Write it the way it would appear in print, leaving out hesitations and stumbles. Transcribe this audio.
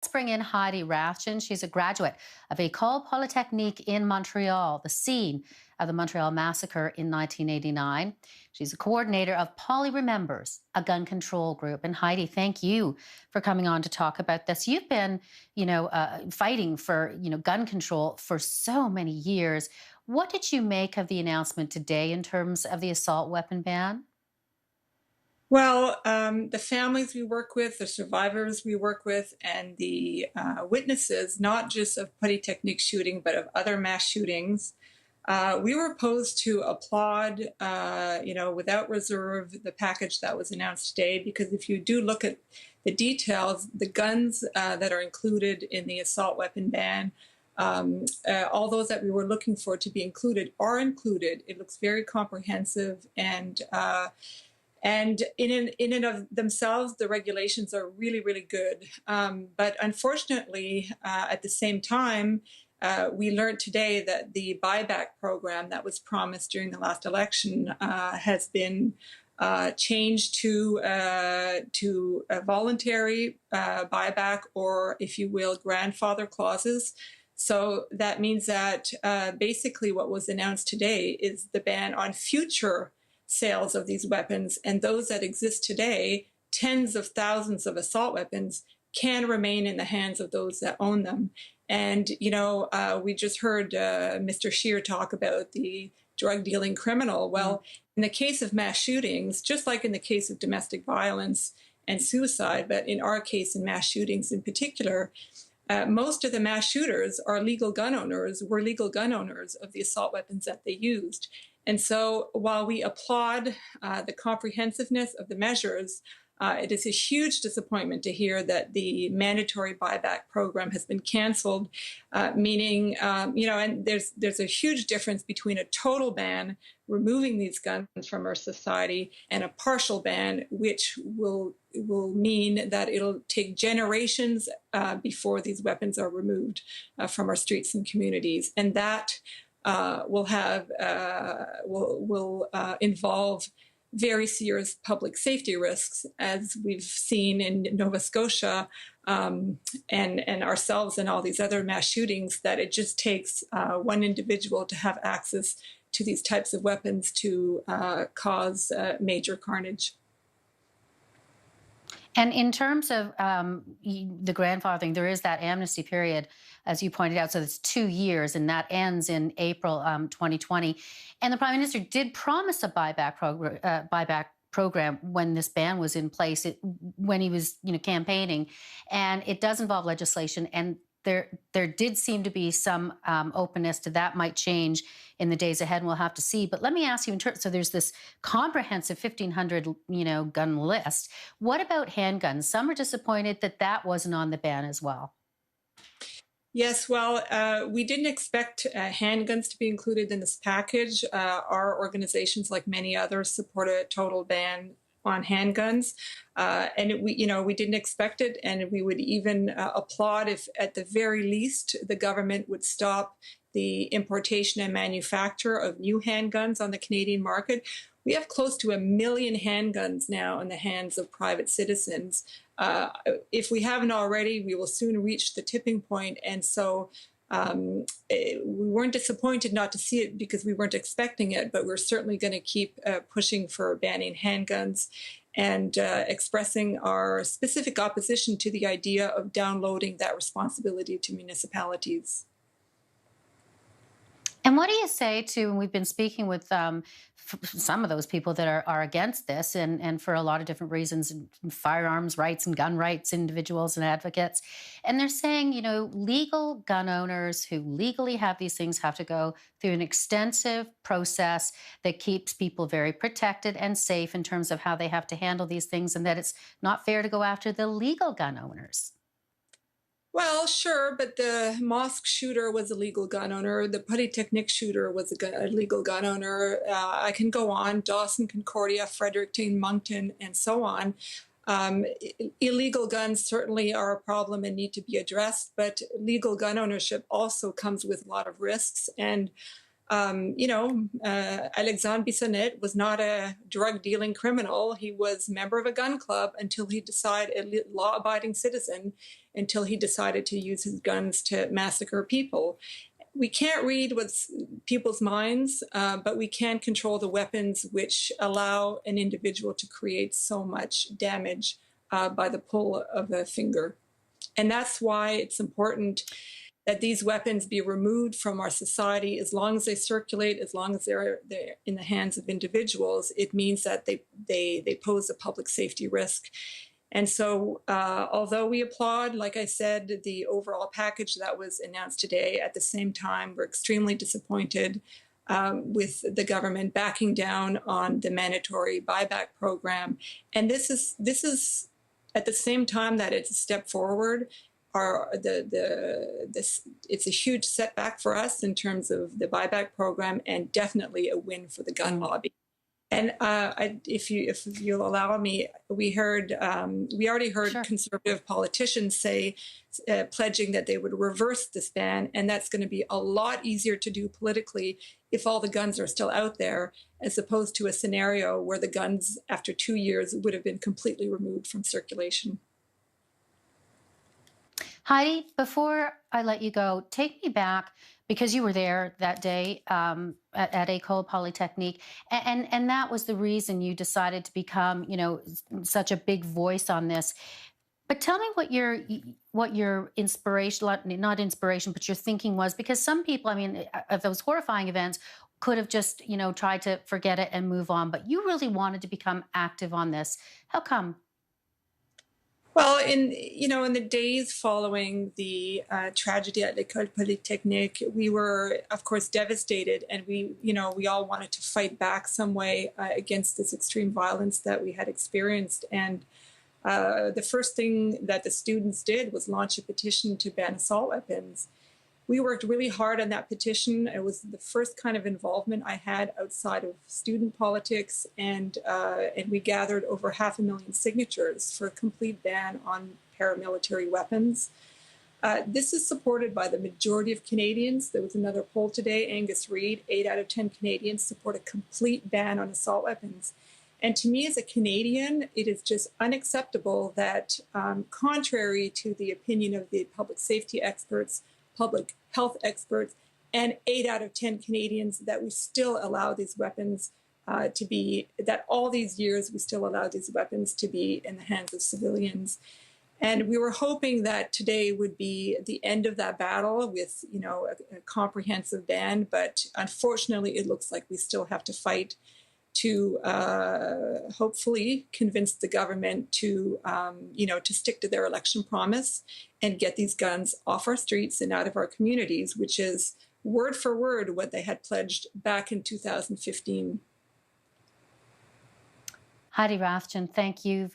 let's bring in Heidi Rathjen. She's a graduate of Ecole Polytechnique in Montreal, the scene of the Montreal massacre in 1989. She's a coordinator of Poly Remembers, a gun control group. And Heidi, thank you for coming on to talk about this. You've been, fighting for, gun control for so many years. What did you make of the announcement today in terms of the assault weapon ban? Well, the families we work with, the survivors we work with, and the witnesses, not just of Polytechnique shooting, but of other mass shootings, we were opposed to applaud, without reserve, the package that was announced today, because if you do look at the details, the guns that are included in the assault weapon ban, all those that we were looking for to be included are included. It looks very comprehensive, and in and of themselves, the regulations are really, really good. But unfortunately, at the same time, we learned today that the buyback program that was promised during the last election has been changed to a voluntary buyback, or, if you will, grandfather clauses. So that means that basically what was announced today is the ban on future sales of these weapons, and those that exist today, tens of thousands of assault weapons, can remain in the hands of those that own them. And, we just heard Mr. Scheer talk about the drug dealing criminal. Well, in the case of mass shootings, just like in the case of domestic violence and suicide, but in our case in mass shootings in particular, most of the mass shooters are legal gun owners, were legal gun owners of the assault weapons that they used. And so while we applaud the comprehensiveness of the measures, it is a huge disappointment to hear that the mandatory buyback program has been canceled, meaning, and there's a huge difference between a total ban, removing these guns from our society, and a partial ban, which will mean that it'll take generations before these weapons are removed from our streets and communities. And that will involve very serious public safety risks, as we've seen in Nova Scotia and ourselves and all these other mass shootings, that it just takes one individual to have access to these types of weapons to cause major carnage. And in terms of the grandfathering, there is that amnesty period, as you pointed out. So it's 2 years, and that ends in April 2020. And the Prime Minister did promise a buyback program when this ban was in place, when he was campaigning. And it does involve legislation, and there did seem to be some openness to that might change in the days ahead, and we'll have to see. But let me ask you, so there's this comprehensive 1,500, gun list. What about handguns? Some are disappointed that that wasn't on the ban as well. Yes, well, we didn't expect handguns to be included in this package. Our organizations, like many others, support a total ban on handguns, and we didn't expect it, and we would even applaud if, at the very least, the government would stop the importation and manufacture of new handguns on the Canadian market. We have close to 1 million handguns now in the hands of private citizens. If we haven't already, we will soon reach the tipping point. And so we weren't disappointed not to see it because we weren't expecting it, but we're certainly going to keep pushing for banning handguns and expressing our specific opposition to the idea of downloading that responsibility to municipalities. And what do you say to, and we've been speaking with some of those people that are against this, and for a lot of different reasons, firearms rights and gun rights individuals and advocates. And they're saying, legal gun owners who legally have these things have to go through an extensive process that keeps people very protected and safe in terms of how they have to handle these things, and that it's not fair to go after the legal gun owners. Well, sure, but the mosque shooter was a legal gun owner. The Polytechnique shooter was a legal gun owner. I can go on: Dawson, Concordia, Fredericton, Moncton, and so on. Illegal guns certainly are a problem and need to be addressed, but legal gun ownership also comes with a lot of risks. And Alexandre Bissonnette was not a drug dealing criminal. He was a member of a gun club until he decided, a law abiding citizen, until he decided to use his guns to massacre people. We can't read what's people's minds, but we can control the weapons which allow an individual to create so much damage by the pull of a finger. And that's why it's important that these weapons be removed from our society. As long as they circulate, as long as they're in the hands of individuals, it means that they pose a public safety risk. And so, although we applaud, like I said, the overall package that was announced today, at the same time, we're extremely disappointed with the government backing down on the mandatory buyback program. And this is at the same time that it's a step forward. It's a huge setback for us in terms of the buyback program, and definitely a win for the gun lobby. And if you'll allow me, we already heard Sure. conservative politicians say, pledging that they would reverse this ban, and that's going to be a lot easier to do politically if all the guns are still out there, as opposed to a scenario where the guns, after 2 years, would have been completely removed from circulation. Heidi, before I let you go, take me back because you were there that day at Ecole Polytechnique, and that was the reason you decided to become, such a big voice on this. But tell me what your inspiration, not inspiration, but your thinking was, because some people, I mean, of those horrifying events, could have just, tried to forget it and move on. But you really wanted to become active on this. How come? Well, in the days following the tragedy at Ecole Polytechnique, we were, of course, devastated, and we all wanted to fight back some way against this extreme violence that we had experienced. And the first thing that the students did was launch a petition to ban assault weapons. We worked really hard on that petition. It was the first kind of involvement I had outside of student politics, and we gathered over 500,000 signatures for a complete ban on paramilitary weapons. This is supported by the majority of Canadians. There was another poll today, Angus Reid, 8 out of 10 Canadians support a complete ban on assault weapons. And to me, as a Canadian, it is just unacceptable that, contrary to the opinion of the public safety experts, public health experts, and 8 out of 10 Canadians, that we still allow these weapons that all these years we still allow these weapons to be in the hands of civilians. And we were hoping that today would be the end of that battle with, a comprehensive ban, but unfortunately it looks like we still have to fight to hopefully convince the government to stick to their election promise and get these guns off our streets and out of our communities, which is word for word what they had pledged back in 2015. Heidi Rathjen, thank you